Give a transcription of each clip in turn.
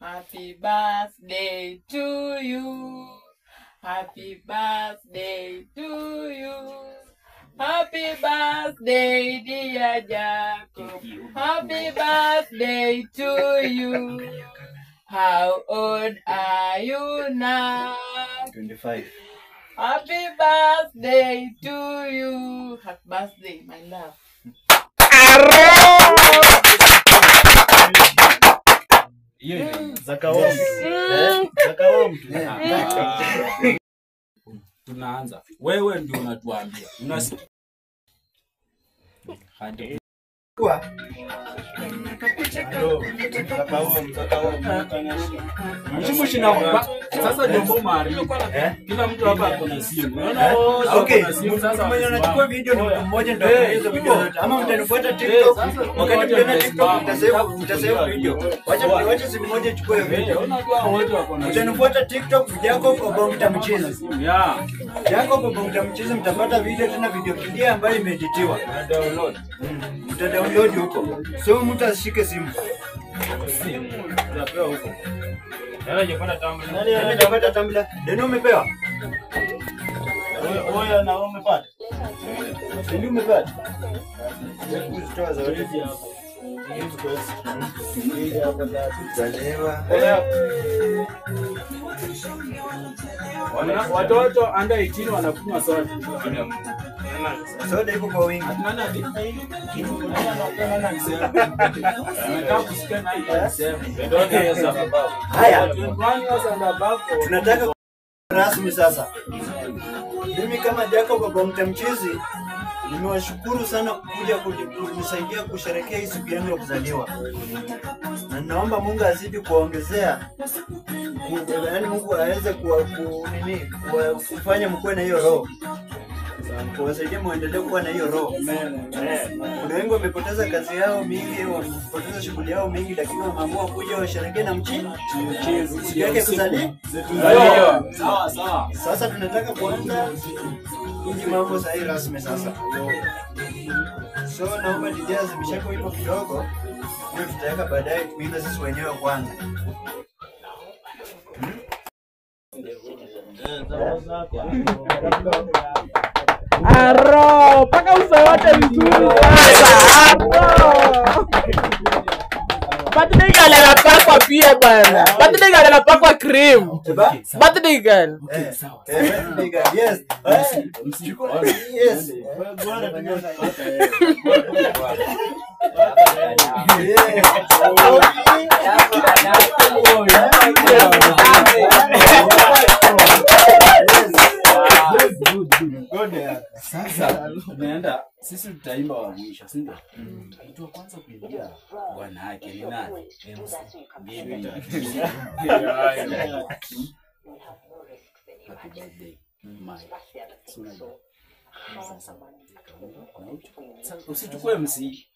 Happy birthday to you. Happy birthday to you. Happy birthday, dear Jacob. Happy birthday to you. How old are you now? 25. Happy birthday to you. Happy birthday, my love. Tunaanza. Wewe ndio unatuambia. Unasikia? Hadi sasa ndio mari. Kila mtu hapa ako na simu. Unaona wote wana simu sasa. Mwenye anachukua video ni mtu mmoja ndio hizo video zote. Ama mtanifuata TikTok. Wakati mtana TikTok mtasave video. Wacha simu moja ichukue video. Unajua wote wako na simu. Mtanifuata TikTok Jacob Obonga mchezo. Yeah. Jacob Obonga mchezo mtapata video tena video kidia ambayo imeeditiwa. Download. Mtadownload huko. So mtu ashike simu. Tunapewa huko. Nani anapata tumbler? Ndio umepewa? Wewe na umepata? Ndio umepata? Usitoa zawadi hapo. Watoto under 18 wanakunywa soda. Soda iko kwa wingi. Haya, tunataka rasmi sasa. Mimi kama Jacob Obonga mchizi nimewashukuru sana kuja kunisaidia kusherehekea hii siku yangu ya kuzaliwa. Na naomba Mungu azidi kuongezea. Yaani Mungu aweze kufanya mkue na hiyo roho. Kuwasaidia muendelee kuwa na hiyo roho. Kuna wengi wamepoteza kazi yao mingi, wamepoteza shughuli yao mingi, lakini wameamua kuja washerehekee na mchezo yake kuzaliwa. Sawa sawa. Sasa tunataka kuanza hii mambo sahihi rasmi sasa. So naomba DJ azimishako hilo kidogo, ndio tutaweka baadaye kuimba sisi wenyewe kwanza. Aro, paka uso wote vizuri sasa. Birthday girl anapakwa pia bana. Birthday girl anapakwa cream. Birthday girl. Birthday girl. Yes. Yes. Sasa tunaenda sisi tutaimba wa mwisho, si ndio? Mtu wa kwanza kuingia bwana yake ni nani? Bibi. Happy birthday. Usichukue MC.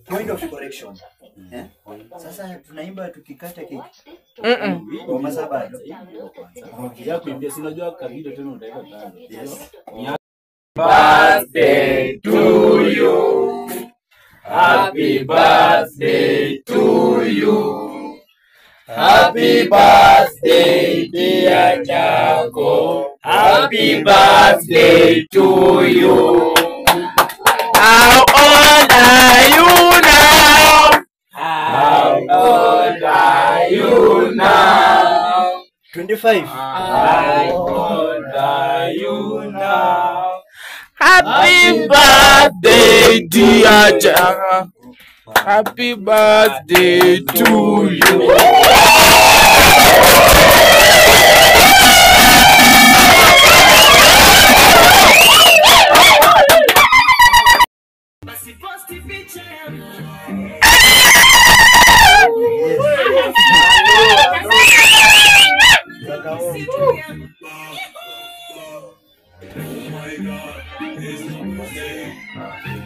Point of correction. Sasa tunaimba tukikata keki. Kwa masaba. Ya kuimbia si unajua kabisa tena utaweka tano. Yes. Birthday to you. Happy birthday to you. Happy birthday, dear Jacob. Happy birthday to you. How old are you now? How old are you now? 25. How old are you now? Happy birthday, dear Jacob. Happy birthday to you.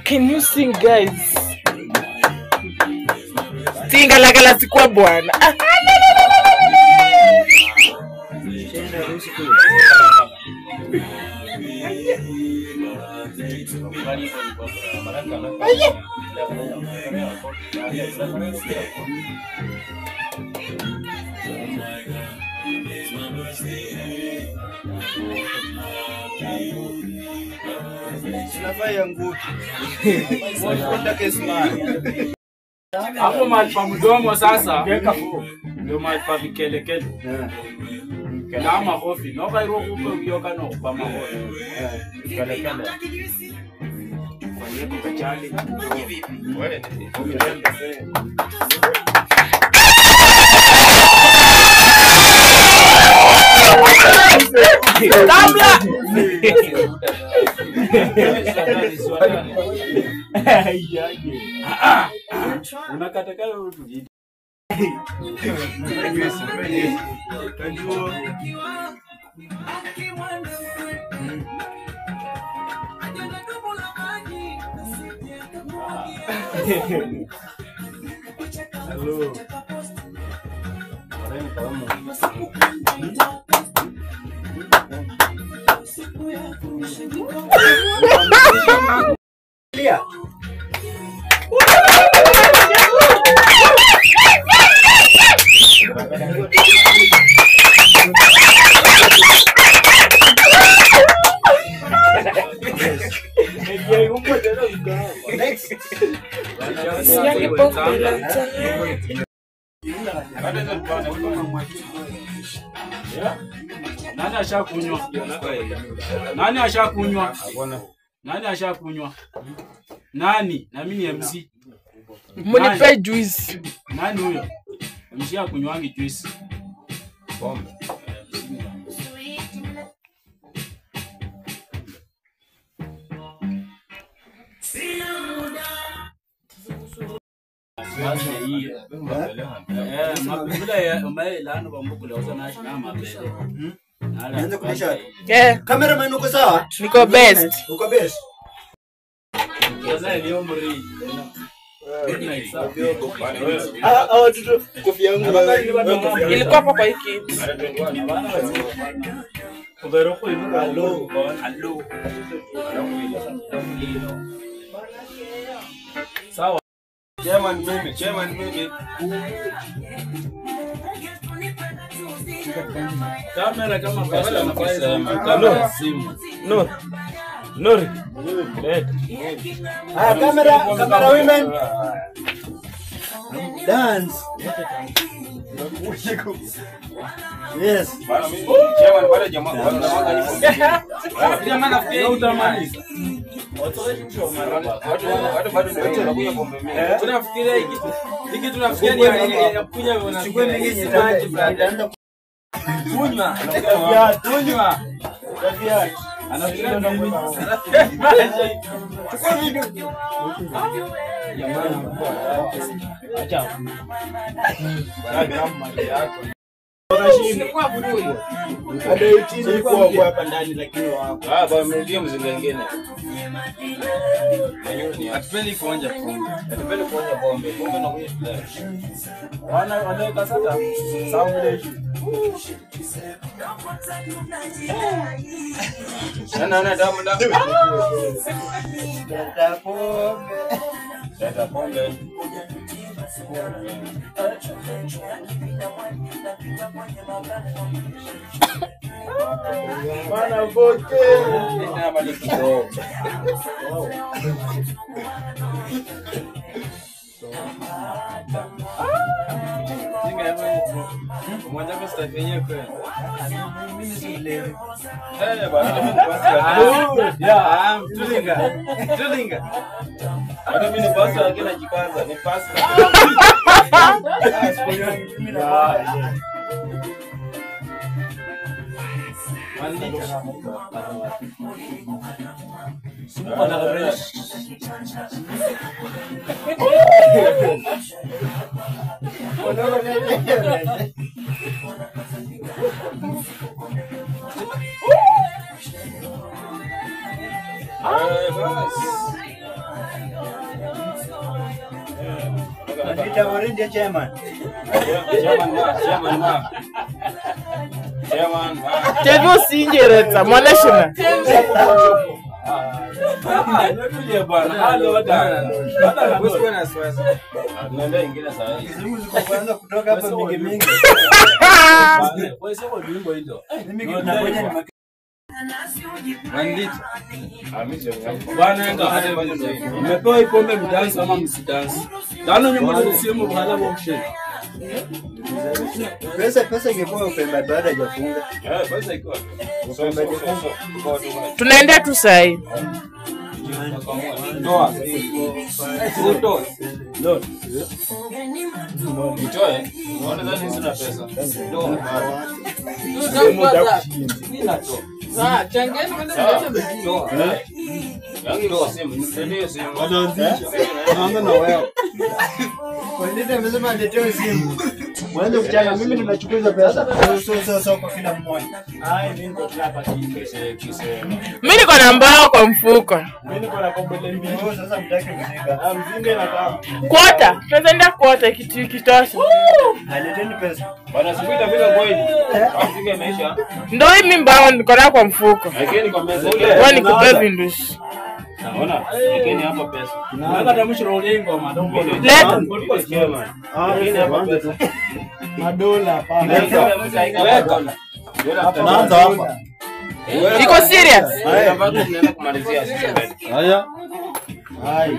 Can you sing, guys? Sing la sikuwa bwana. Sinafanya nguvu. Mbona kesimani? Hapo mahali pa mdomo sasa. Ndio mahali pa vikelekele. Na makofi. Na kairo kuko ukioka no pa makofi. Vikelekele. Fanyeko kachali. Wewe Kabla. Unakatakala mtu jiji. Hello. Lia. Next. Nani ashakunywa? Nani ashakunywa? Nani ashakunywa? Nani? Na mimi ni MC. Munipe juice. Nani huyo? MC akunywangi juice. Pombe. Nianze kulisha. Cameraman uko sawa? Niko best. Uko best. Watoto kofia yangu Ilikuwa hapa kwa hiki. Hello. Sawa. Chairman mimi. Kamera kama pesa anafanya kamera simu. Nuri. Camera women. Dance. Yes. Chairman pale jamaa Jamaa utamaliza. watu bado ndio wanakuja pombe mimi. Tunafikiria hiki tunafikiria ni ya kunya Chukua mingi maji brother. kunywa. Kunywa. Anafikiria ndo kunywa. Chukua video. Acha. Kwa budu. Ada utini kwa hapa ndani lakini wako. Baba mrudie mzinga mwingine. Atupendi kuonja pombe. Atapenda kuona pombe. Pombe na kunywa splash. Wana kasata. Sawa vile. Sana damu. Dada pombe. Bana bote. Nina mali kidogo. Mmoja kwa staff yenyewe kwa. Tulinga. Hata mimi ni pasta lakini najikaza. Ni pasta. Kita orange chairman. Tevo singereta mwanashina. Ndio bwana. Halo wadada. Wewe na swasi. Nenda ingine sawa. Kizungu ziko kwanza kutoka hapa mingi. Wewe sio wimbo hilo. Mimi kinangoja ni Mandito. Bwana enda hata umepewa ipombe mdansi ama msidansi. Dano nyuma ni simu bhala bokshe. Pesa ingekuwa upemba baada hajafunga. Pesa iko. Tunaenda tu sahi. Ndoa. Foto. Ndio. Mtoe. Unaona nani sina pesa. Ndoa. Sawa, changeni Ndoa. Yangi ndoa simu, ndio simu. Naanza na wewe. Kwa nini amesema niletee simu? Mwanzo kuchanga mimi ninachukua pesa. So kwa kila mmoja. Mimi niko hapa kise. Mimi niko na mbao kwa mfuko. Mimi niko na kombele mbili. Sasa mtaki mzinga. Mzinga na kama. Kwota, tunaenda kwota kitu kitosha. Haleteni pesa. Bwana siku itafika kweli. Mzinga imeisha. Ndio mimi mbao niko na kwa mfuko. Lakini kwa meza ile. Wewe nikupe vindushi. Naona. Lakini hapa pesa. Nataka tamshiro ulengo madongo. Leta. Lakini hapa pesa. Madola hapa. Weka. Naanza hapa. Iko serious? Haya bado tunaenda kumalizia sisi mbele. Haya. Hai.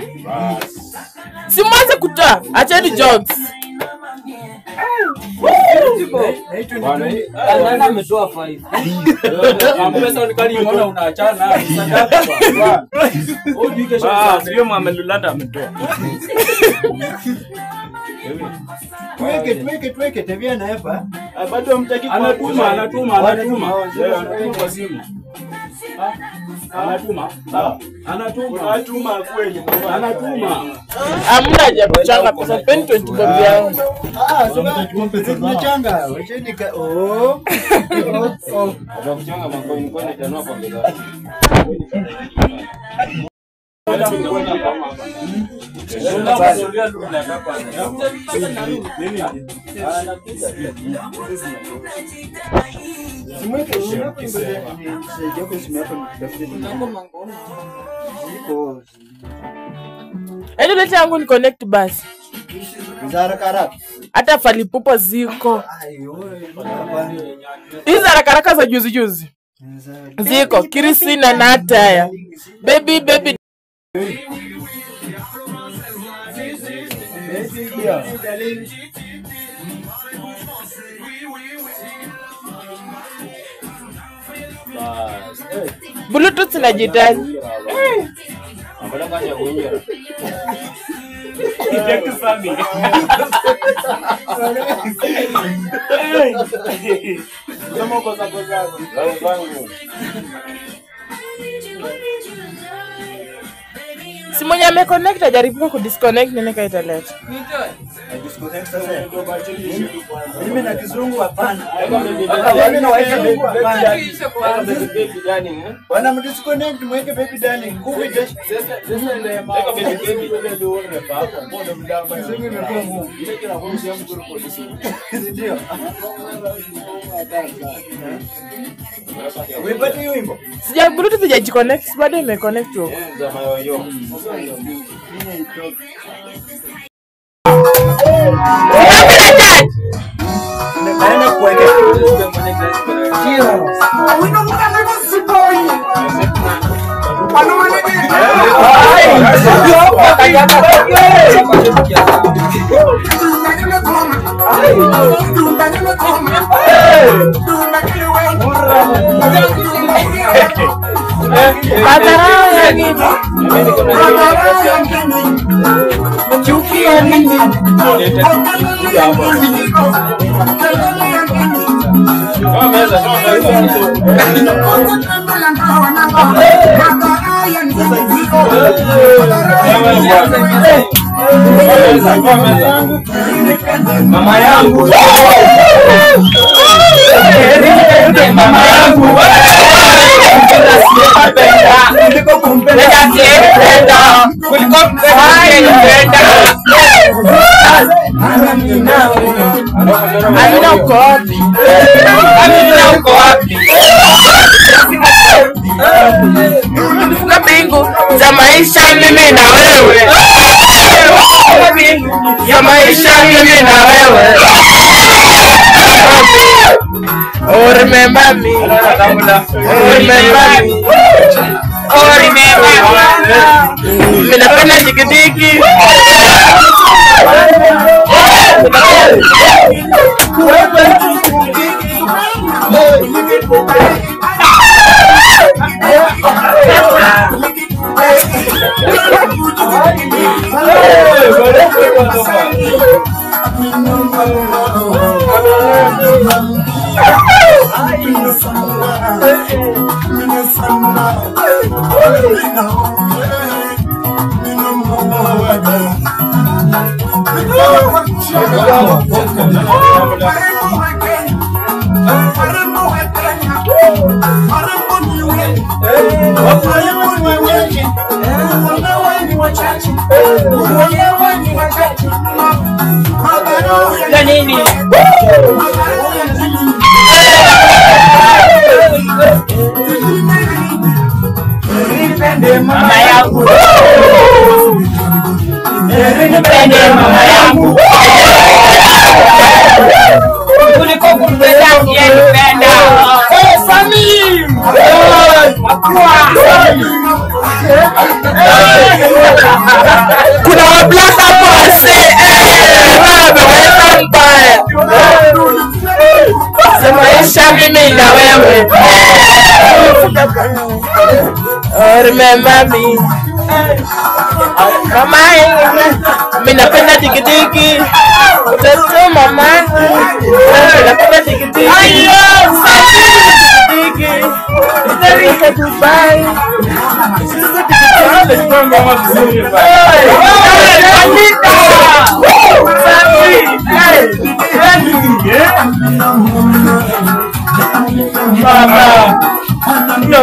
Si mwanze kutoa. Acheni jokes. Bwana ametoa 5. Pesa ulikali mbona unaachana? Sadaka. Odi kesho sasa. Sio Muhammad ametoa. Tuweke tabia na hapa. Bado mtaki anatuma kwa simu. Anatuma kweli. Anatuma. Hamna haja kuchanga pesa 20 bob yangu. Tunachukua pesa tunachanga. Wacheni Kuchanga makoini kwenda tanua kwa bidhaa. Endo leta yangu ni connect basi. Haraka. Hata falipupo ziko. Hizi haraka za juzi. Ziko Kirisina na Ataya. Baby. Bluetooth inajitaji. Ambalo kaja kuingia. Kama kwa sababu Zangu. Si mwenye ameconnect ajaribu kudisconnect nene kaitaleta. Mimi na kizungu hapana. Bwana mdisconnect mweke baby darling. Nguvu just sasa ndio ya mama. ndio. Wewe hiyo wimbo. Sija Bluetooth hajiconnect, bado imeconnect huko. Naenda kuweka. Mama yangu mama yangu kuliko kumpenda Amina uko wapi? Amina uko wapi? za maisha mimi na wewe. Ya maisha mimi na wewe. Oh remember me. Oh remember me. Oh remember me. Mimi napenda tikitiki. Mama yangu, nipende mama yangu, kuliko kumpenda nipenda. Sami, kuna wablaka pase, wameweza mbaya. Maisha mimi na wewe. Oh remember me. Mama, mimi napenda tikitiki. Utato mama. Mimi napenda tikitiki. Ayo, tikitiki. Nitaka Dubai. Sisi tikitiki ndio mama vizuri bwana. Anita. Mama. No,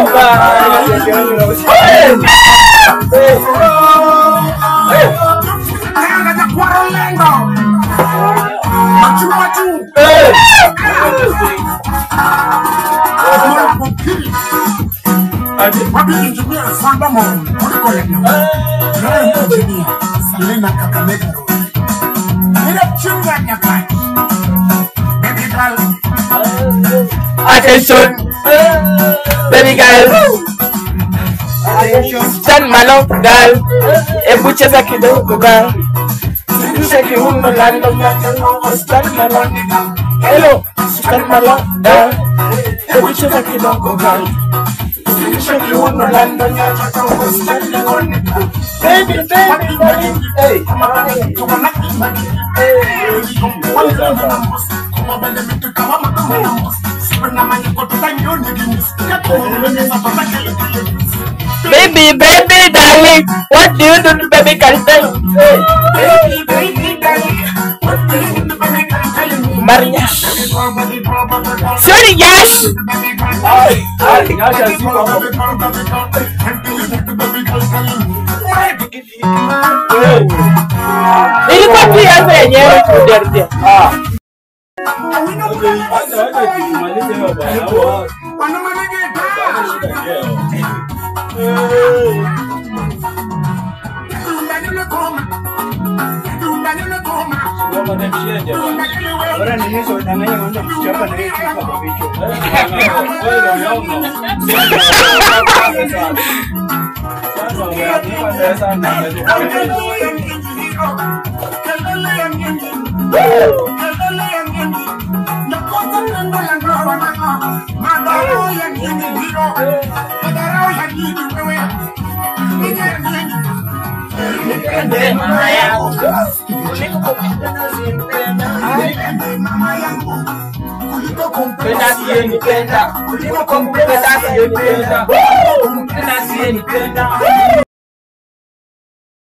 attention, baby girl. Stand my love girl. Ebu cheza kidogo girl. Cheza kiuno lando stand my love. Hello, stand my love girl. Ebu cheza kidogo girl. Cheza kiuno lando stand my love. Baby, baby, baby. Hey. Baby, baby, darling, what do you do to baby Cartel? Baby, baby, darling, what do you do to baby Cartel? Mariage. Sorry, yes. Ilikuwa pia wenyewe kuderdia. Ahora ni eso, también hay una chapa de Pena